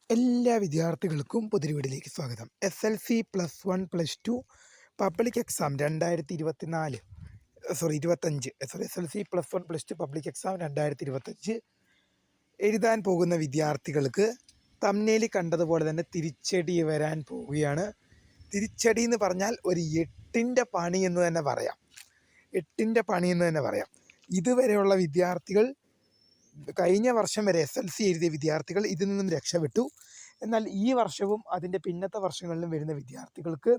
എല്ലാ വിദ്യാർത്ഥികൾക്കും പുതിയ വീഡിയോയിലേക്ക് സ്വാഗതം. SLC+1+2 public exam 2025 SLC+1+2 public exam 2025 എഴുതാൻ പോകുന്ന വിദ്യാർത്ഥികൾക്ക് തംബ്നെയിലിൽ കണ്ടതുപോലെ തന്നെ തിരിച്ചടി വരാൻ പോവുകയാണ്. തിരിച്ചടി എന്ന് പറഞ്ഞാൽ ഒരു എട്ടിൻ്റെ പണി എന്ന് തന്നെ പറയാം. ഇതുവരെയുള്ള വിദ്യാർത്ഥികൾ, കഴിഞ്ഞ വർഷം വരെ SLC എഴുതിയ വിദ്യാർത്ഥികൾ ഇതിൽ നിന്നും രക്ഷപ്പെട്ടു. എന്നാൽ ഈ വർഷവും അതിൻ്റെ പിന്നത്തെ വർഷങ്ങളിലും വരുന്ന വിദ്യാർത്ഥികൾക്ക്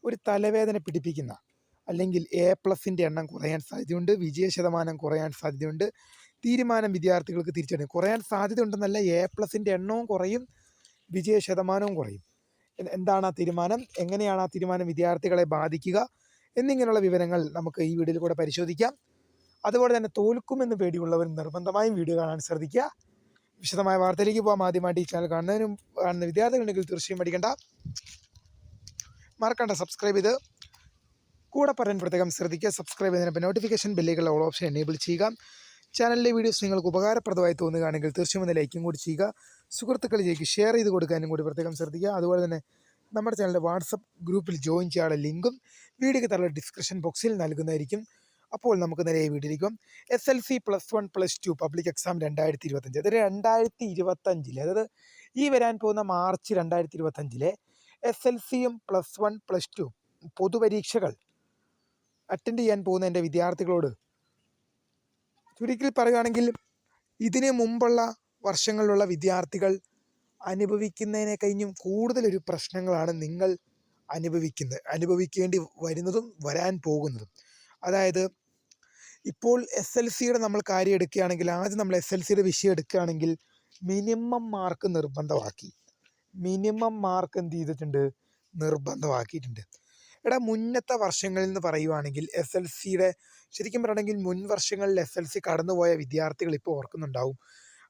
ഒരു തലവേദന പിടിപ്പിക്കുന്ന, അല്ലെങ്കിൽ A+ൻ്റെ എണ്ണം കുറയാൻ സാധ്യതയുണ്ട്, വിജയ ശതമാനം കുറയാൻ സാധ്യതയുണ്ട്. തീരുമാനം വിദ്യാർത്ഥികൾക്ക് തിരിച്ചടി കുറയാൻ സാധ്യത ഉണ്ടെന്നല്ല, A+ൻ്റെ എണ്ണവും കുറയും, വിജയ ശതമാനവും കുറയും. എന്താണ് ആ തീരുമാനം, എങ്ങനെയാണ് ആ തീരുമാനം വിദ്യാർത്ഥികളെ ബാധിക്കുക എന്നിങ്ങനെയുള്ള വിവരങ്ങൾ നമുക്ക് ഈ വീഡിയോയിൽ കൂടെ പരിശോധിക്കാം. അതുപോലെ തന്നെ തോൽക്കുമെന്ന് പേടിയുള്ളവർ നിർബന്ധമായും വീഡിയോ കാണാൻ ശ്രദ്ധിക്കുക. വിശദമായ വാർത്തയിലേക്ക് പോകാം. ആദ്യമായിട്ട് ഈ ചാനൽ കാണുന്ന വിദ്യാർത്ഥികളുണ്ടെങ്കിൽ തീർച്ചയായും മറക്കണ്ട സബ്സ്ക്രൈബ് ചെയ്ത് കൂടെ പറയാൻ പ്രത്യേകം ശ്രദ്ധിക്കുക. സബ്സ്ക്രൈബ് ചെയ്തതിനൊപ്പം നോട്ടിഫിക്കേഷൻ ബെല്ലുകളുടെ ഓൾ ഓപ്ഷൻ എനേബിൾ ചെയ്യുക. ചാനലിലെ വീഡിയോസ് നിങ്ങൾക്ക് ഉപകാരപ്രദമായി തോന്നുകയാണെങ്കിൽ തീർച്ചയായും ഒന്ന് ലൈക്കും കൂടി ചെയ്യുക. സുഹൃത്തുക്കളിലേക്ക് ഷെയർ ചെയ്ത് കൊടുക്കാനും കൂടി പ്രത്യേകം ശ്രദ്ധിക്കുക. അതുപോലെ തന്നെ നമ്മുടെ ചാനലിൻ്റെ വാട്സപ്പ് ഗ്രൂപ്പിൽ ജോയിൻ ചെയ്യാനുള്ള ലിങ്കും വീഡിയോയ്ക്ക് താഴെ ഡിസ്ക്രിപ്ഷൻ ബോക്സിൽ നൽകുന്നതായിരിക്കും. അപ്പോൾ നമുക്ക് നേരെ വീഡിയോയിലേക്കും. SLC+1+2 പബ്ലിക് എക്സാം 2025, അതായത് 2025, അതായത് ഈ വരാൻ പോകുന്ന മാർച്ച് 2025 SLCയും +1+2 പൊതുപരീക്ഷകൾ അറ്റൻഡ് ചെയ്യാൻ പോകുന്ന എൻ്റെ വിദ്യാർത്ഥികളോട് ചുരുക്കി പറയുകയാണെങ്കിൽ, ഇതിന് മുമ്പുള്ള വർഷങ്ങളിലുള്ള വിദ്യാർത്ഥികൾ അനുഭവിക്കുന്നതിനെ കഴിഞ്ഞും കൂടുതലൊരു പ്രശ്നങ്ങളാണ് നിങ്ങൾ അനുഭവിക്കേണ്ടി വരുന്നതും വരാൻ പോകുന്നതും. അതായത് ഇപ്പോൾ SLCയുടെ നമ്മൾ കാര്യം എടുക്കുകയാണെങ്കിൽ, ആദ്യം നമ്മൾ SLCയുടെ വിഷയം എടുക്കുകയാണെങ്കിൽ മിനിമം മാർക്ക് നിർബന്ധമാക്കിയിട്ടുണ്ട്. മുന്നത്തെ വർഷങ്ങളിൽ നിന്ന് പറയുവാണെങ്കിൽ SLCയുടെ ശരിക്കും പറയുകയാണെങ്കിൽ മുൻ വർഷങ്ങളിൽ SLC കടന്നുപോയ വിദ്യാർത്ഥികൾ ഇപ്പോൾ ഓർക്കുന്നുണ്ടാവും,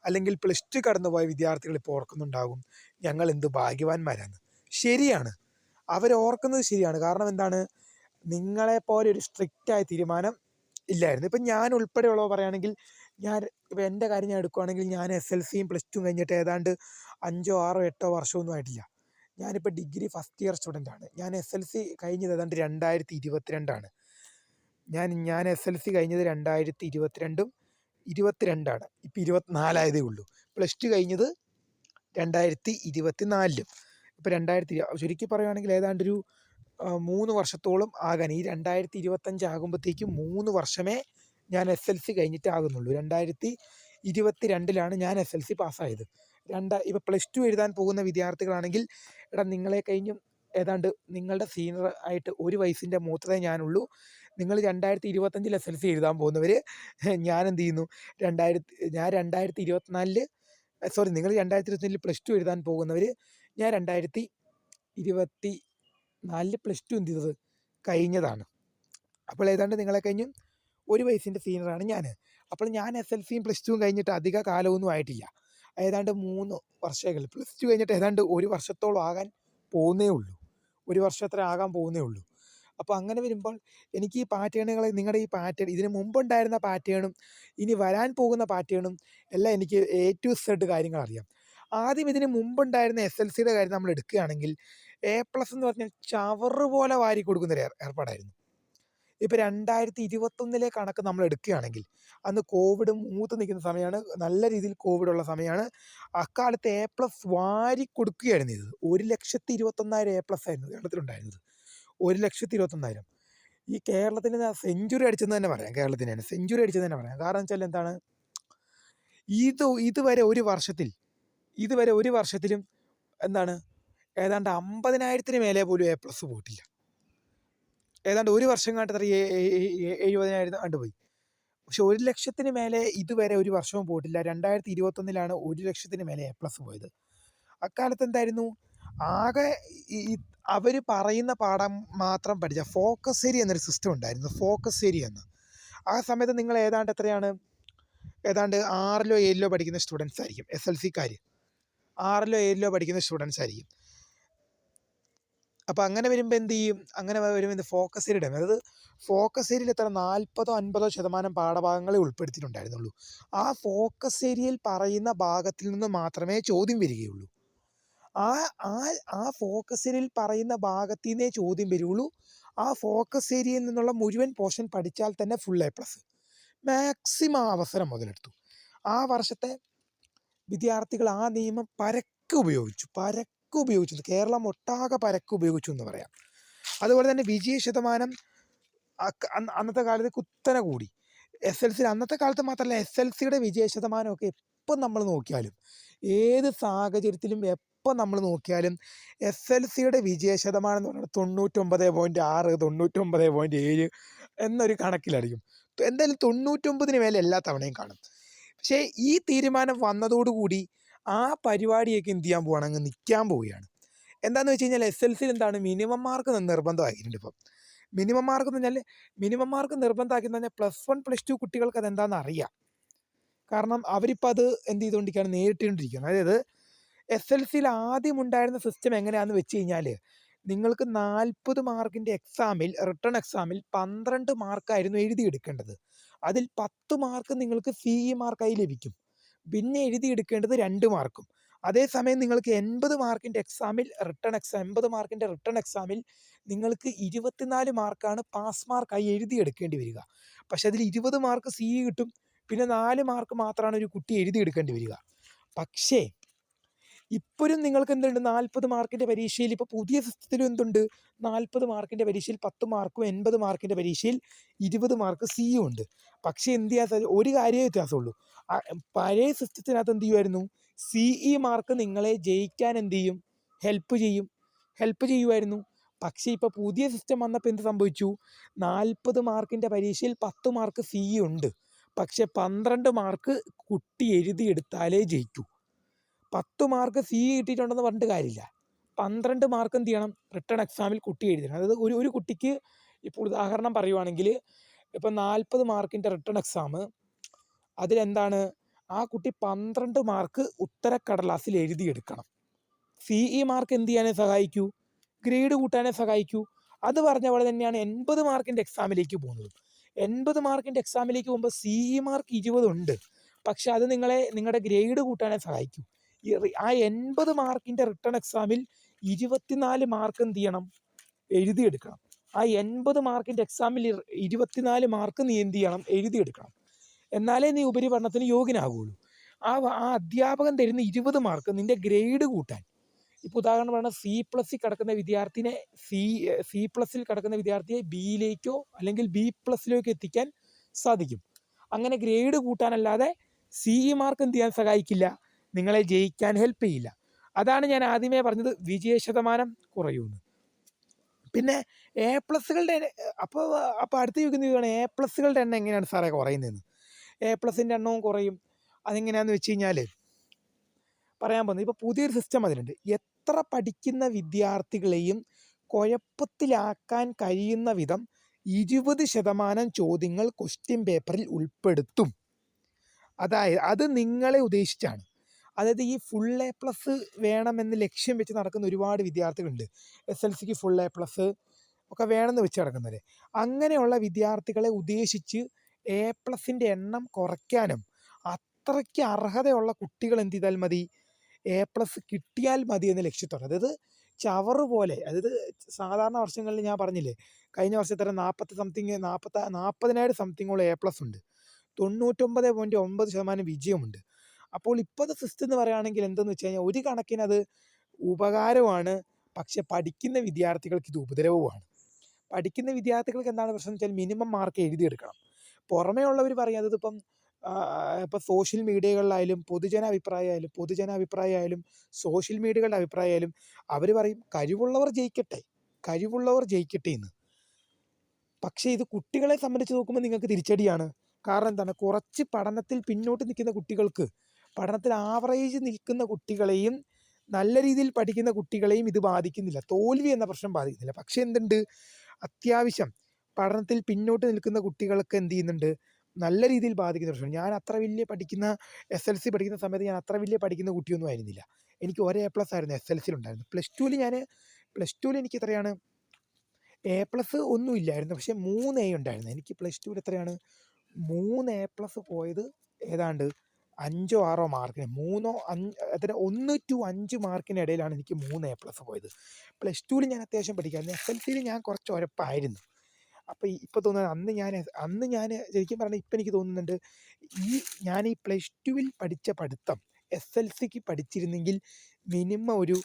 അല്ലെങ്കിൽ +2 കടന്നുപോയ വിദ്യാർത്ഥികൾ ഇപ്പോൾ ഓർക്കുന്നുണ്ടാകും, ഞങ്ങൾ എന്ത് ഭാഗ്യവാന്മാരാണ്. ശരിയാണ്, അവരോർക്കുന്നത് ശരിയാണ്. കാരണം എന്താണ്, നിങ്ങളെപ്പോലെ ഒരു സ്ട്രിക്റ്റായ തീരുമാനം ഇല്ലായിരുന്നു. ഇപ്പം ഞാൻ ഉൾപ്പെടെയുള്ളവ പറയുകയാണെങ്കിൽ, ഇപ്പം എൻ്റെ കാര്യം ഞാൻ എടുക്കുകയാണെങ്കിൽ, ഞാൻ SLCയും +2 കഴിഞ്ഞിട്ട് ഏതാണ്ട് 5, 6, 8 വർഷമൊന്നും ആയിട്ടില്ല. ഞാനിപ്പോൾ ഡിഗ്രി ഫസ്റ്റ് ഇയർ സ്റ്റുഡൻ്റാണ്. ഞാൻ SLC കഴിഞ്ഞത് ഏതാണ്ട് 2022 ഞാൻ SLC കഴിഞ്ഞത് 2022 22 ഇപ്പം 24 ആയതേ ഉള്ളൂ. +2 കഴിഞ്ഞത് 2024. ഇപ്പം ചുരുക്കി പറയുകയാണെങ്കിൽ ഏതാണ്ടൊരു 3 വർഷത്തോളം ആകാൻ, ഈ 2025 ആകുമ്പോഴത്തേക്കും 3 വർഷമേ ഞാൻ SLC കഴിഞ്ഞിട്ട് ആകുന്നുള്ളൂ. 2022 ഞാൻ SLC പാസ്സായത്. ഇപ്പോൾ +2 എഴുതാൻ പോകുന്ന വിദ്യാർത്ഥികളാണെങ്കിൽ, നിങ്ങളെ കഴിഞ്ഞും ഏതാണ്ട് നിങ്ങളുടെ സീനിയർ ആയിട്ട് 1 വയസ്സിൻ്റെ മൂത്തതേ ഞാനുള്ളൂ. നിങ്ങൾ 2025 SLC എഴുതാൻ പോകുന്നവർ, ഞാൻ എന്ത് ചെയ്യുന്നു, ഞാൻ 2024 നിങ്ങൾ 2025 +2 എഴുതാൻ പോകുന്നവർ, ഞാൻ 2024 +2 എന്ത് ചെയ്തത് കഴിഞ്ഞതാണ്. അപ്പോൾ ഏതാണ്ട് നിങ്ങളെ കഴിഞ്ഞും 1 വയസ്സിൻ്റെ സീനിയറാണ് ഞാൻ. അപ്പോൾ ഞാൻ SLCയും +2 കഴിഞ്ഞിട്ട് അധിക കാലമൊന്നും ആയിട്ടില്ല. ഏതാണ്ട് 3 വർഷങ്ങൾ, +2 കഴിഞ്ഞിട്ട് ഏതാണ്ട് 1 വർഷത്തോളം ആകാൻ പോകുന്നേ ഉള്ളൂ. 1 വർഷത്ര ആകാൻ പോകുന്നേ ഉള്ളൂ. അപ്പോൾ അങ്ങനെ വരുമ്പോൾ എനിക്ക് ഈ പാറ്റേണുകളെ, നിങ്ങളുടെ ഈ പാറ്റേൺ, ഇതിന് മുമ്പുണ്ടായിരുന്ന പാറ്റേണും ഇനി വരാൻ പോകുന്ന പാറ്റേണും എല്ലാം എനിക്ക് A to Z കാര്യങ്ങൾ അറിയാം. ആദ്യം ഇതിന് മുമ്പുണ്ടായിരുന്ന SLCയുടെ കാര്യം നമ്മൾ എടുക്കുകയാണെങ്കിൽ, A+ എന്ന് പറഞ്ഞാൽ ചവറ് പോലെ വാരി കൊടുക്കുന്നൊരു ഏർപ്പാടായിരുന്നു. ഇപ്പോൾ 2021 കണക്ക് നമ്മൾ എടുക്കുകയാണെങ്കിൽ, അന്ന് കോവിഡ് മൂത്ത് നിൽക്കുന്ന സമയമാണ്, നല്ല രീതിയിൽ കോവിഡുള്ള സമയമാണ്. അക്കാലത്ത് A+ വാരി കൊടുക്കുകയായിരുന്നു ചെയ്തത്. 1,21,000 A+ ആയിരുന്നു കേരളത്തിലുണ്ടായിരുന്നത്. 1,21,000. ഈ കേരളത്തിന് സെഞ്ചുറി അടിച്ചെന്ന് തന്നെ പറയാം. സെഞ്ചുറി അടിച്ചെന്ന് തന്നെ പറയാം. കാരണം വെച്ചാൽ എന്താണ്, ഇതുവരെ ഒരു വർഷത്തിലും എന്താണ്, ഏതാണ്ട് 50,000 മേലെ പോലും A+ പോയിട്ടില്ല. ഏതാണ്ട് 1 വർഷം കണ്ടത്ര 70,000 കണ്ടുപോയി. പക്ഷെ 1,00,000 മേലെ ഇതുവരെ ഒരു വർഷവും പോയിട്ടില്ല. 2021 1,00,000 മേലെ A+ പോയത്. അക്കാലത്ത് എന്തായിരുന്നു, ആകെ അവർ പറയുന്ന പാഠം മാത്രം പഠിച്ച ഫോക്കസ് ഏരിയ എന്നൊരു സിസ്റ്റം ഉണ്ടായിരുന്നു. ഫോക്കസ് ഏരിയ എന്ന് ആ സമയത്ത് നിങ്ങൾ ഏതാണ്ട് 6ലോ 7ലോ പഠിക്കുന്ന സ്റ്റുഡൻസ് ആയിരിക്കും. SLCക്കാർ 6ലോ 7ലോ പഠിക്കുന്ന സ്റ്റുഡൻസ് ആയിരിക്കും. അപ്പോൾ അങ്ങനെ വരുമ്പോൾ എന്ത് ചെയ്യും? അങ്ങനെ വരുമ്പോൾ എന്ത് ഫോക്കസ് ഏരിയ അതായത് ഫോക്കസ് ഏരിയയിൽ എത്ര 40-50% പാഠഭാഗങ്ങളെ ഉൾപ്പെടുത്തിയിട്ടുണ്ടായിരുന്നുള്ളൂ. ആ ഫോക്കസ് ഏരിയയിൽ പറയുന്ന ഭാഗത്തിൽ നിന്ന് മാത്രമേ ചോദ്യം വരികയുള്ളൂ. ആ ആ ആ ഫോക്കസ് ഏരിയയിൽ പറയുന്ന ഭാഗത്തു നിന്നേ ചോദ്യം വരുള്ളൂ. ആ ഫോക്കസ് ഏരിയയിൽ നിന്നുള്ള മുഴുവൻ പോർഷൻ പഠിച്ചാൽ തന്നെ ഫുൾ A+. മാക്സിമം അവസരം മുതലെടുത്തു. ആ വർഷത്തെ വിദ്യാർത്ഥികൾ ആ നിയമം പരക്കെ ഉപയോഗിച്ചു. കേരളം ഒട്ടാകെ പരക്കെ ഉപയോഗിച്ചു എന്ന് പറയാം. അതുപോലെ തന്നെ വിജയ ശതമാനം അന്നത്തെ കാലത്ത് കുത്തനെ കൂടി. SLC അന്നത്തെ കാലത്ത് മാത്രമല്ല, SLCയുടെ വിജയ ശതമാനമൊക്കെ എപ്പം നമ്മൾ നോക്കിയാലും, ഏത് സാഹചര്യത്തിലും എപ്പം നമ്മൾ നോക്കിയാലും SLCയുടെ വിജയ ശതമാനം എന്ന് പറയുന്നത് 99.6, 99.7 എന്നൊരു കണക്കിലായിരിക്കും. എന്തായാലും 99 മേലെ എല്ലാ തവണയും കാണും. പക്ഷേ ഈ തീരുമാനം വന്നതോടുകൂടി ആ പരിപാടിയൊക്കെ എന്ത് ചെയ്യാൻ പോവുകയാണ്? അങ്ങ് നിൽക്കാൻ പോവുകയാണ്. എന്താണെന്ന് വെച്ച് കഴിഞ്ഞാൽ SLCയിൽ എന്താണ് മിനിമം മാർക്ക് നിർബന്ധമാക്കിയിട്ടുണ്ട്. ഇപ്പം മിനിമം മാർക്ക് എന്ന് പറഞ്ഞാൽ നിർബന്ധമാക്കിയെന്ന് പറഞ്ഞാൽ +1 +2 കുട്ടികൾക്ക് അതെന്താണെന്ന് അറിയാം. കാരണം അവരിപ്പോൾ അത് എന്ത് ചെയ്തുകൊണ്ടിരിക്കുകയാണ്? നേരിട്ടുകൊണ്ടിരിക്കുകയാണ്. അതായത് SLCയിൽ ആദ്യം ഉണ്ടായിരുന്ന സിസ്റ്റം എങ്ങനെയാണെന്ന് വെച്ച് കഴിഞ്ഞാൽ, നിങ്ങൾക്ക് 40 മാർക്കിൻ്റെ എക്സാമിൽ, റിട്ടൺ എക്സാമിൽ 12 മാർക്കായിരുന്നു എഴുതിയെടുക്കേണ്ടത്. അതിൽ 10 മാർക്ക് നിങ്ങൾക്ക് CE മാർക്കായി ലഭിക്കും. പിന്നെ എഴുതിയെടുക്കേണ്ടത് 2 മാർക്കും. അതേസമയം നിങ്ങൾക്ക് 80 മാർക്കിൻ്റെ എക്സാമിൽ, 80 മാർക്കിൻ്റെ റിട്ടൺ എക്സാമിൽ നിങ്ങൾക്ക് 24 മാർക്കാണ് പാസ് മാർക്കായി എഴുതിയെടുക്കേണ്ടി വരിക. പക്ഷെ അതിൽ 20 മാർക്ക് CE കിട്ടും. പിന്നെ 4 മാർക്ക് മാത്രമാണ് ഒരു കുട്ടി എഴുതിയെടുക്കേണ്ടി വരിക. പക്ഷേ ഇപ്പോഴും നിങ്ങൾക്ക് എന്തുണ്ട്? 40 മാർക്കിൻ്റെ പരീക്ഷയിൽ ഇപ്പോൾ പുതിയ സിസ്റ്റത്തിലും എന്തുണ്ട്? 40 മാർക്കിൻ്റെ പരീക്ഷയിൽ 10 മാർക്കും 80 മാർക്കിൻ്റെ പരീക്ഷയിൽ 20 മാർക്ക് CE ഉണ്ട്. പക്ഷേ എന്ത് ചെയ്യാൻ ഒരു കാര്യമേ വ്യത്യാസമുള്ളൂ. പഴയ സിസ്റ്റത്തിനകത്ത് എന്ത് ചെയ്യുമായിരുന്നു? CE മാർക്ക് നിങ്ങളെ ജയിക്കാൻ എന്ത് ചെയ്യും? ഹെൽപ്പ് ചെയ്യുമായിരുന്നു. പക്ഷേ ഇപ്പോൾ പുതിയ സിസ്റ്റം വന്നപ്പോൾ എന്ത് സംഭവിച്ചു? 40 മാർക്കിൻ്റെ പരീക്ഷയിൽ 10 മാർക്ക് CE ഉണ്ട്. പക്ഷെ 12 മാർക്ക് കുട്ടി എഴുതിയെടുത്താലേ ജയിക്കൂ. 10 മാർക്ക് CE കിട്ടിയിട്ടുണ്ടെന്ന് പറഞ്ഞിട്ട് കാര്യമില്ല. 12 മാർക്ക് എന്ത് ചെയ്യണം? റിട്ടൺ എക്സാമിൽ കുട്ടി എഴുതണം. അതായത് ഒരു കുട്ടിക്ക് ഇപ്പോൾ ഉദാഹരണം പറയുവാണെങ്കിൽ, ഇപ്പം 40 മാർക്കിൻ്റെ റിട്ടൺ എക്സാം, അതിലെന്താണ്? ആ കുട്ടി 12 മാർക്ക് ഉത്തരക്കടലാസിൽ എഴുതിയെടുക്കണം. CE മാർക്ക് എന്ത് ചെയ്യാനേ സഹായിക്കൂ? ഗ്രേഡ് കൂട്ടാനേ സഹായിക്കൂ. അത് പറഞ്ഞ പോലെ തന്നെയാണ് 80 മാർക്കിൻ്റെ എക്സാമിലേക്ക് പോകുന്നത്. 80 മാർക്കിൻ്റെ എക്സാമിലേക്ക് പോകുമ്പോൾ CE മാർക്ക് 20 ഉണ്ട്. പക്ഷെ അത് നിങ്ങളുടെ ഗ്രേഡ് കൂട്ടാനേ സഹായിക്കൂ. ആ 80 മാർക്കിൻ്റെ റിട്ടൺ എക്സാമിൽ 24 മാർക്ക് എന്ത് ചെയ്യണം? എഴുതിയെടുക്കണം. ആ 80 മാർക്കിൻ്റെ എക്സാമിൽ 24 മാർക്ക് നീ എന്ത് ചെയ്യണം? എഴുതിയെടുക്കണം. എന്നാലേ നീ ഉപരിപഠനത്തിന് യോഗ്യനാകുള്ളൂ. ആ അധ്യാപകൻ തരുന്ന 20 മാർക്ക് നിൻ്റെ ഗ്രേഡ് കൂട്ടാൻ. ഇപ്പോൾ ഉദാഹരണം പറഞ്ഞാൽ C+ൽ കിടക്കുന്ന വിദ്യാർത്ഥിനെ C+ൽ കിടക്കുന്ന വിദ്യാർത്ഥിയെ Bയിലേക്കോ അല്ലെങ്കിൽ B+ലേക്കോ എത്തിക്കാൻ സാധിക്കും. അങ്ങനെ ഗ്രേഡ് കൂട്ടാനല്ലാതെ CE മാർക്ക് എന്ത് ചെയ്യാൻ സഹായിക്കില്ല? നിങ്ങളെ ജയിക്കാൻ ഹെൽപ്പ് ചെയ്യില്ല. അതാണ് ഞാൻ ആദ്യമേ പറഞ്ഞത്, വിജയ ശതമാനം കുറയുമെന്ന്. പിന്നെ A+കളുടെ അപ്പോൾ അടുത്ത ചോദിക്കുന്ന A+കളുടെ എണ്ണം എങ്ങനെയാണ് സാറേ കുറയുന്നതെന്ന്. A+ൻ്റെ എണ്ണവും കുറയും. അതെങ്ങനെയാണെന്ന് വെച്ച് കഴിഞ്ഞാൽ പറയാൻ പോകുന്നത്, ഇപ്പോൾ പുതിയൊരു സിസ്റ്റം അതിലുണ്ട്. എത്ര പഠിക്കുന്ന വിദ്യാർത്ഥികളെയും കുഴപ്പത്തിലാക്കാൻ കഴിയുന്ന വിധം 20% ചോദ്യങ്ങൾ ക്വസ്റ്റ്യൻ പേപ്പറിൽ ഉൾപ്പെടുത്തും. അതായത് അത് നിങ്ങളെ ഉദ്ദേശിച്ചാണ്. അതായത് ഈ ഫുൾ A+ വേണമെന്ന് ലക്ഷ്യം വെച്ച് നടക്കുന്ന ഒരുപാട് വിദ്യാർത്ഥികളുണ്ട്. SLCക്ക് ഫുൾ A+ ഒക്കെ വേണമെന്ന് വെച്ച് നടക്കുന്നത്. അങ്ങനെയുള്ള വിദ്യാർത്ഥികളെ ഉദ്ദേശിച്ച് A+ൻ്റെ എണ്ണം കുറയ്ക്കാനും, അത്രയ്ക്ക് അർഹതയുള്ള കുട്ടികൾ എന്ത് ചെയ്താൽ മതി? A+ കിട്ടിയാൽ മതി എന്ന ലക്ഷ്യത്തോടെ. അതായത് ചവറ് പോലെ, അതായത് സാധാരണ വർഷങ്ങളിൽ ഞാൻ പറഞ്ഞില്ലേ, കഴിഞ്ഞ വർഷത്തെ 40,000 സംതിങ്ങോളം A+ ഉണ്ട്. 99.9% വിജയമുണ്ട്. അപ്പോൾ ഇപ്പോഴത്തെ സിസ്റ്റം എന്ന് പറയുകയാണെങ്കിൽ എന്തെന്ന് വെച്ച് കഴിഞ്ഞാൽ, ഒരു കണക്കിന് അത് ഉപകാരമാണ്. പക്ഷെ പഠിക്കുന്ന വിദ്യാർത്ഥികൾക്ക് ഇത് ഉപദ്രവവുമാണ്. പഠിക്കുന്ന വിദ്യാർത്ഥികൾക്ക് എന്താണ് പ്രശ്നം എന്ന് വെച്ചാൽ, മിനിമം മാർക്ക് എഴുതിയെടുക്കണം. പുറമേ ഉള്ളവർ പറയുന്നത് ഇപ്പം സോഷ്യൽ മീഡിയകളിലായാലും പൊതുജനാഭിപ്രായമായാലും സോഷ്യൽ മീഡിയകളുടെ അഭിപ്രായമായാലും അവർ പറയും കഴിവുള്ളവർ ജയിക്കട്ടെ എന്ന്. പക്ഷേ ഇത് കുട്ടികളെ സംബന്ധിച്ച് നോക്കുമ്പോൾ നിങ്ങൾക്ക് തിരിച്ചടിയാണ്. കാരണം എന്താണ്? കുറച്ച് പഠനത്തിൽ പിന്നോട്ട് നിൽക്കുന്ന കുട്ടികൾക്ക്, പഠനത്തിൽ ആവറേജ് നിൽക്കുന്ന കുട്ടികളെയും നല്ല രീതിയിൽ പഠിക്കുന്ന കുട്ടികളെയും ഇത് ബാധിക്കുന്നില്ല. തോൽവി എന്ന പ്രശ്നം ബാധിക്കുന്നില്ല. പക്ഷേ എന്തുണ്ട്? അത്യാവശ്യം പഠനത്തിൽ പിന്നോട്ട് നിൽക്കുന്ന കുട്ടികൾക്ക് എന്ത് ചെയ്യുന്നുണ്ട്? നല്ല രീതിയിൽ ബാധിക്കുന്ന പ്രശ്നം. ഞാൻ അത്ര വലിയ പഠിക്കുന്ന SLC പഠിക്കുന്ന സമയത്ത് ഞാൻ അത്ര വലിയ പഠിക്കുന്ന കുട്ടിയൊന്നും ആയിരുന്നില്ല. എനിക്ക് ഒരേ A+ ആയിരുന്നു SLCയിൽ ഉണ്ടായിരുന്നു. +2ൽ ഞാൻ പ്ലസ് ടുവിൽ എനിക്ക് എത്രയാണ് A+ ഒന്നും ഇല്ലായിരുന്നു, പക്ഷേ 3 A ഉണ്ടായിരുന്നു. എനിക്ക് പ്ലസ് ടുവിൽ എത്രയാണ് 3 A+ പോയത് ഏതാണ്ട് 5 6 മാർക്കിന്, 1 to 5 മാർക്കിനിടയിലാണ് എനിക്ക് 3 A+ പോയത്. പ്ലസ് ടുവിൽ ഞാൻ അത്യാവശ്യം പഠിക്കാമായിരുന്നു. SLCയിൽ ഞാൻ കുറച്ച് ഉഴപ്പായിരുന്നു. അപ്പോൾ ഇപ്പോൾ തോന്നുന്നത് അന്ന് ഞാൻ ശരിക്കും പറഞ്ഞാൽ ഇപ്പം എനിക്ക് തോന്നുന്നുണ്ട്, ഞാൻ ഈ പ്ലസ് ടുവിൽ പഠിച്ച പഠിത്തം SLCക്ക് പഠിച്ചിരുന്നെങ്കിൽ മിനിമം ഒരു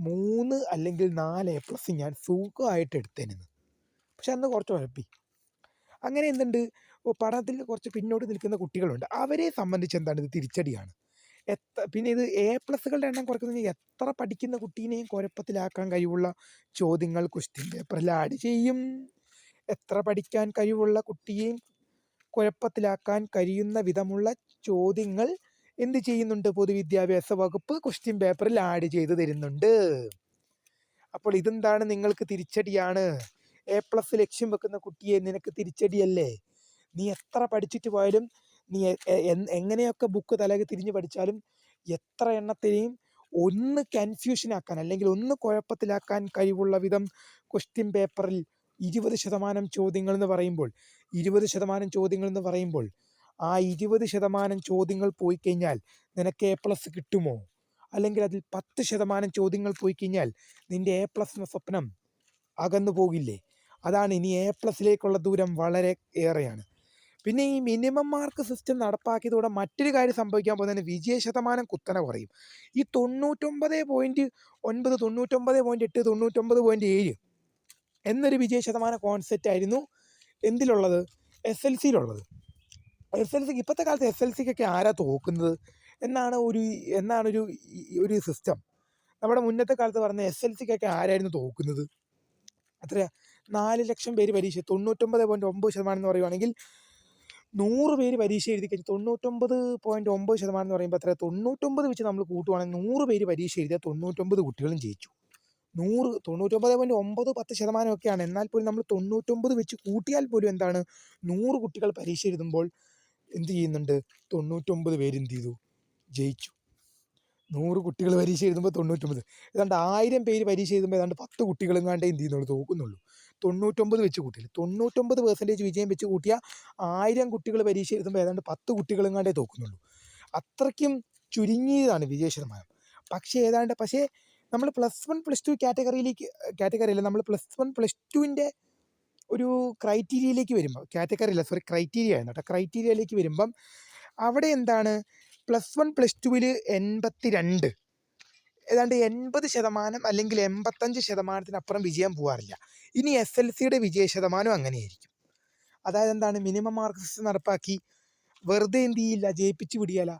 3 അല്ലെങ്കിൽ 4 A+ ഞാൻ സുഖമായിട്ട് എടുത്തേനെന്ന്. പക്ഷെ അന്ന് കുറച്ച് ഉഴപ്പി. അങ്ങനെ എന്തുണ്ട്, പഠനത്തിൽ കുറച്ച് പിന്നോട്ട് നിൽക്കുന്ന കുട്ടികളുണ്ട്. അവരെ സംബന്ധിച്ച് എന്താണ്, ഇത് തിരിച്ചടിയാണ്. പിന്നെ ഇത് A+കളുടെ എണ്ണം കുറയ്ക്കുന്നത്, എത്ര പഠിക്കുന്ന കുട്ടീനെയും കുഴപ്പത്തിലാക്കാൻ കഴിവുള്ള ചോദ്യങ്ങൾ ക്വസ്റ്റ്യൻ പേപ്പറിൽ ആഡ് ചെയ്യും. എത്ര പഠിക്കാൻ കഴിവുള്ള കുട്ടിയെയും കുഴപ്പത്തിലാക്കാൻ കഴിയുന്ന വിധമുള്ള ചോദ്യങ്ങൾ എന്ത് ചെയ്യുന്നുണ്ട്, പൊതുവിദ്യാഭ്യാസ വകുപ്പ് ക്വസ്റ്റ്യൻ പേപ്പറിൽ ആഡ് ചെയ്ത് തരുന്നുണ്ട്. അപ്പോൾ ഇതെന്താണ്, നിങ്ങൾക്ക് തിരിച്ചടിയാണ്. A+ ലക്ഷ്യം വെക്കുന്ന കുട്ടിയെ നിനക്ക് തിരിച്ചടിയല്ലേ. നീ എത്ര പഠിച്ചിട്ട് പോയാലും, നീ എങ്ങനെയൊക്കെ ബുക്ക് തലകെ തിരിഞ്ഞ് പഠിച്ചാലും, എത്ര എണ്ണത്തെയും ഒന്ന് കൺഫ്യൂഷനാക്കാൻ അല്ലെങ്കിൽ ഒന്ന് കുഴപ്പത്തിലാക്കാൻ കഴിവുള്ള വിധം ക്വസ്റ്റ്യൻ പേപ്പറിൽ 20% ചോദ്യങ്ങൾ എന്ന് പറയുമ്പോൾ 20% ചോദ്യങ്ങൾ എന്ന് പറയുമ്പോൾ ആ 20% ചോദ്യങ്ങൾ പോയി കഴിഞ്ഞാൽ നിനക്ക് A+ കിട്ടുമോ? അല്ലെങ്കിൽ അതിൽ 10% ചോദ്യങ്ങൾ പോയി കഴിഞ്ഞാൽ നിൻ്റെ A+ എന്ന സ്വപ്നം അകന്നു പോകില്ലേ? അതാണ്, ഇനി A+ലേക്കുള്ള ദൂരം വളരെ ഏറെയാണ്. പിന്നെ ഈ മിനിമം മാർക്ക് സിസ്റ്റം നടപ്പാക്കിയതോടെ മറ്റൊരു കാര്യം സംഭവിക്കാൻ പോകുന്നതിന് വിജയ ശതമാനം കുത്തനെ കുറയും. ഈ 99.9, 99.8, 99.7 എന്നൊരു വിജയ ശതമാനം കോൺസെപ്റ്റ് ആയിരുന്നു എന്തിലുള്ളത്, SLCയിലുള്ളത്. SLCക്ക് ഇപ്പോഴത്തെ കാലത്ത് SLCക്കൊക്കെ ആരാ തോക്കുന്നത് എന്നാണ് ഒരു സിസ്റ്റം. നമ്മുടെ മുന്നത്തെ കാലത്ത് പറഞ്ഞ SLCക്കൊക്കെ ആരായിരുന്നു തോക്കുന്നത്? എത്രയാ, 4 ലക്ഷം പേര് പരീക്ഷ, 99.9% എന്ന് പറയുവാണെങ്കിൽ 100 പേര് പരീക്ഷ എഴുതി കഴിഞ്ഞ് 99.9% എന്ന് പറയുമ്പോൾ എത്ര, 99 വെച്ച് നമ്മൾ കൂട്ടുവാണെങ്കിൽ 100 പേര് പരീക്ഷ എഴുതിയാൽ 99 കുട്ടികളും ജയിച്ചു. 99.9-10% ഒക്കെയാണ്. എന്നാൽ പോലും നമ്മൾ 99 വെച്ച് കൂട്ടിയാൽ പോലും എന്താണ്, 100 കുട്ടികൾ പരീക്ഷ എഴുതുമ്പോൾ എന്ത് ചെയ്യുന്നുണ്ട്, 99 പേര് എന്ത് ചെയ്തു, ജയിച്ചു. 100 കുട്ടികൾ പരീക്ഷ എഴുതുമ്പോൾ 99, ഏതാണ്ട് 1000 പേര് പരീക്ഷ എഴുതുമ്പോൾ ഏതാണ്ട് 10 കുട്ടികളും കണ്ടേ എന്ത് ചെയ്യുന്നുള്ളൂ, തോക്കുന്നുള്ളൂ. 99 വെച്ച് കൂട്ടിയില്ല, 99% വിജയം വെച്ച് കൂട്ടിയ 1000 കുട്ടികൾ പരീക്ഷ എഴുതുമ്പോൾ ഏതാണ്ട് 10 കുട്ടികളും കണ്ടേ തോക്കുന്നുള്ളൂ. അത്രയ്ക്കും ചുരുങ്ങിയതാണ് വിജയ ശതമാനം. പക്ഷേ നമ്മൾ +1 +2 കാറ്റഗറിയിൽ നമ്മൾ +1 +2ൻ്റെ ഒരു ക്രൈറ്റീരിയയിലേക്ക് വരുമ്പോൾ, ക്രൈറ്റീരിയയിലേക്ക് വരുമ്പം അവിടെ എന്താണ്, +1 +2 82, ഏതാണ്ട് 80% അല്ലെങ്കിൽ 85%-അപ്പുറം വിജയം പോകാറില്ല. ഇനി SLCയുടെ വിജയ ശതമാനം അങ്ങനെയായിരിക്കും. അതായത് എന്താണ്, മിനിമം മാർക്ക് സിസ്റ്റം നടപ്പാക്കി വെറുതെ എന്ത് ചെയ്യില്ല, ജയിപ്പിച്ച് വിടിയല്ല.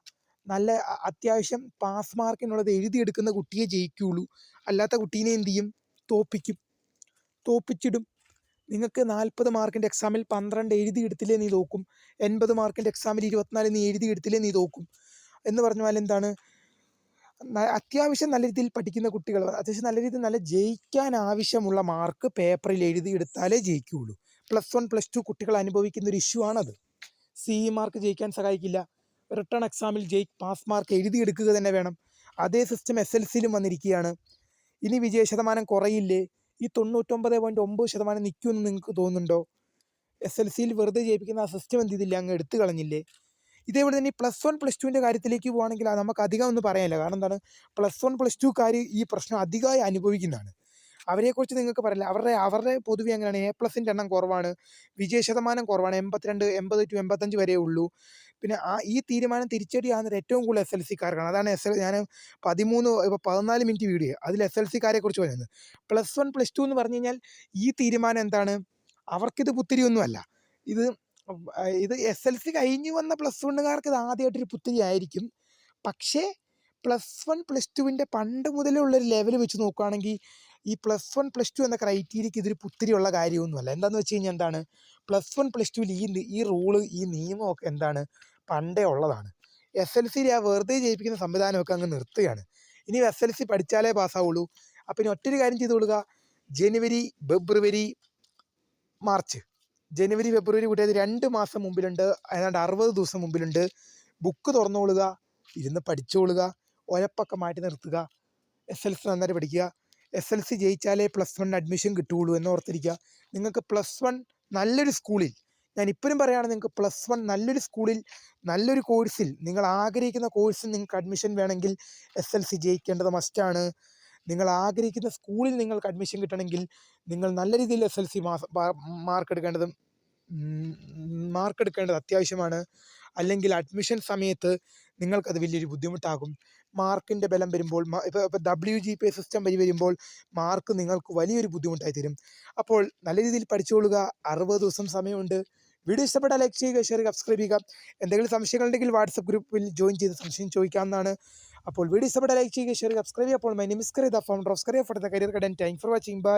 നല്ല അത്യാവശ്യം പാസ് മാർക്കിനുള്ളത് എഴുതിയെടുക്കുന്ന കുട്ടിയെ ജയിക്കുകയുള്ളൂ. അല്ലാത്ത കുട്ടീനെ എന്ത് ചെയ്യും, തോപ്പിച്ചിടും. നിങ്ങൾക്ക് 40 മാർക്കിൻ്റെ എക്സാമിൽ 12 എഴുതിയെടുത്തില്ലേ നീ തോക്കും. 80 മാർക്കിൻ്റെ എക്സാമിൽ 24 നീ എഴുതിയെടുത്തില്ലേ നീ തോക്കും. എന്ന് പറഞ്ഞാൽ എന്താണ്, അത്യാവശ്യം നല്ല രീതിയിൽ പഠിക്കുന്ന കുട്ടികൾ, അത്യാവശ്യം നല്ല രീതിയിൽ നല്ല ജയിക്കാൻ ആവശ്യമുള്ള മാർക്ക് പേപ്പറിൽ എഴുതിയെടുത്താലേ ജയിക്കുകയുള്ളൂ. +1 +2 കുട്ടികൾ അനുഭവിക്കുന്ന ഒരു ഇഷ്യൂ ആണത്. CE മാർക്ക് ജയിക്കാൻ സഹായിക്കില്ല. റിട്ടേൺ എക്സാമിൽ പാസ് മാർക്ക് എഴുതിയെടുക്കുക തന്നെ വേണം. അതേ സിസ്റ്റം SLCയിലും വന്നിരിക്കുകയാണ്. ഇനി വിജയ ശതമാനം കുറയില്ലേ? ഈ 99.9% നിൽക്കുമെന്ന് നിങ്ങൾക്ക് തോന്നുന്നുണ്ടോ? SLCയിൽ വെറുതെ ജയിപ്പിക്കുന്ന ആ സിസ്റ്റം എന്ത് ചെയ്തില്ല, അങ്ങ് എടുത്തു കളഞ്ഞില്ലേ? ഇതേപോലെ തന്നെ ഈ +1 +2ൻ്റെ കാര്യത്തിലേക്ക് പോവുകയാണെങ്കിൽ നമുക്ക് അധികം ഒന്നും പറയാനില്ല. കാരണം എന്താണ്, +1 +2കാർ ഈ പ്രശ്നം അധികമായി അനുഭവിക്കുന്നതാണ്. അവരെക്കുറിച്ച് നിങ്ങൾക്ക് പറയില്ല. അവരുടെ പൊതുവെ അങ്ങനെയാണ്, A+ൻ്റെ എണ്ണം കുറവാണ്, വിജയ ശതമാനം കുറവാണ്, 82, 80 to 85 വരെ ഉള്ളൂ. പിന്നെ ഈ തീരുമാനം തിരിച്ചടിയാകുന്നത് ഏറ്റവും കൂടുതൽ SLCക്കാർക്കാണ്. അതാണ് ഞാൻ 14 മിനിറ്റ് വീഡിയോ അതിൽ SLCക്കാരെ കുറിച്ച് പറയുന്നത്. +1 +2 എന്ന് പറഞ്ഞു കഴിഞ്ഞാൽ ഈ തീരുമാനം എന്താണ്, അവർക്കിത് പുത്തിരിയൊന്നുമല്ല. ഇത് SLC കഴിഞ്ഞ് വന്ന +1കാർക്ക് ഇത് ആദ്യമായിട്ടൊരു പുത്തിരി ആയിരിക്കും. പക്ഷേ +1 +2ൻ്റെ പണ്ട് മുതലേ ഉള്ളൊരു ലെവൽ വെച്ച് നോക്കുകയാണെങ്കിൽ ഈ +1 +2 എന്ന ക്രൈറ്റീരിയക്ക് ഇതൊരു പുത്തിരിയുള്ള കാര്യമൊന്നുമല്ല. എന്താണെന്ന് വെച്ച് കഴിഞ്ഞാൽ എന്താണ്, +1 +2ൽ ഈ റൂള്, ഈ നിയമമൊക്കെ എന്താണ്, പണ്ടേ ഉള്ളതാണ്. SLCയിൽ ആ വെറുതെ ജയിപ്പിക്കുന്ന സംവിധാനമൊക്കെ അങ്ങ് നിർത്തുകയാണ്. ഇനി SLC പഠിച്ചാലേ പാസ്സാവുള്ളൂ. അപ്പം ഇനി ഒറ്റൊരു കാര്യം ചെയ്ത് കൊടുക്കുക, ജനുവരി ഫെബ്രുവരി മാർച്ച് കൂട്ടിയത് 2 മാസം മുമ്പിലുണ്ട്, ഏതാണ്ട് 60 ദിവസം മുമ്പിലുണ്ട്. ബുക്ക് തുറന്നുകൊള്ളുക, ഇരുന്ന് പഠിച്ചുകൊള്ളുക, ഉഴപ്പൊക്കെ മാറ്റി നിർത്തുക, SLC നന്നായിട്ട് പഠിക്കുക. SLC ജയിച്ചാലേ +1 അഡ്മിഷൻ കിട്ടുകയുള്ളൂ എന്ന് ഓർത്തിരിക്കുക. നിങ്ങൾക്ക് +1 നല്ലൊരു സ്കൂളിൽ, ഞാൻ ഇപ്പോഴും പറയുകയാണ്, നിങ്ങൾക്ക് +1 നല്ലൊരു സ്കൂളിൽ നല്ലൊരു കോഴ്സിൽ, നിങ്ങൾ ആഗ്രഹിക്കുന്ന കോഴ്സിൽ നിങ്ങൾക്ക് അഡ്മിഷൻ വേണമെങ്കിൽ SLC ജയിക്കേണ്ടത് മസ്റ്റാണ്. നിങ്ങൾ ആഗ്രഹിക്കുന്ന സ്കൂളിൽ നിങ്ങൾക്ക് അഡ്മിഷൻ കിട്ടണമെങ്കിൽ നിങ്ങൾ നല്ല രീതിയിൽ SLC മാർക്ക് എടുക്കേണ്ടത് അത്യാവശ്യമാണ്. അല്ലെങ്കിൽ അഡ്മിഷൻ സമയത്ത് നിങ്ങൾക്കത് വലിയൊരു ബുദ്ധിമുട്ടാകും. മാർക്കിൻ്റെ ബലം വരുമ്പോൾ ഇപ്പോൾ WGPA സിസ്റ്റം വരുമ്പോൾ മാർക്ക് നിങ്ങൾക്ക് വലിയൊരു ബുദ്ധിമുട്ടായി തരും. അപ്പോൾ നല്ല രീതിയിൽ പഠിച്ചുകൊള്ളുക. 60 ദിവസം സമയമുണ്ട്. വീഡിയോ ഇഷ്ടപ്പെട്ടാൽ ലൈക്ക് ചെയ്യുക, ഷെയർ ചെയ്യുക, സബ്സ്ക്രൈബ് ചെയ്യുക. എന്തെങ്കിലും സംശയങ്ങളുണ്ടെങ്കിൽ വാട്സപ്പ് ഗ്രൂപ്പിൽ ജോയിൻ ചെയ്ത് സംശയം ചോദിക്കാവുന്നതാണ്. അപ്പോൾ വീഡിയോ ഇഷ്ടപ്പെട്ടാൽ ലൈക്ക് ചെയ്യുക, ഷെയർ ചെയ്യുക, സബ്സ്ക്രൈബ് ചെയ്യുക. അപ്പോൾ my name is Kareeda, founder of Kareeda for the career guidance. Thanks for watching. By.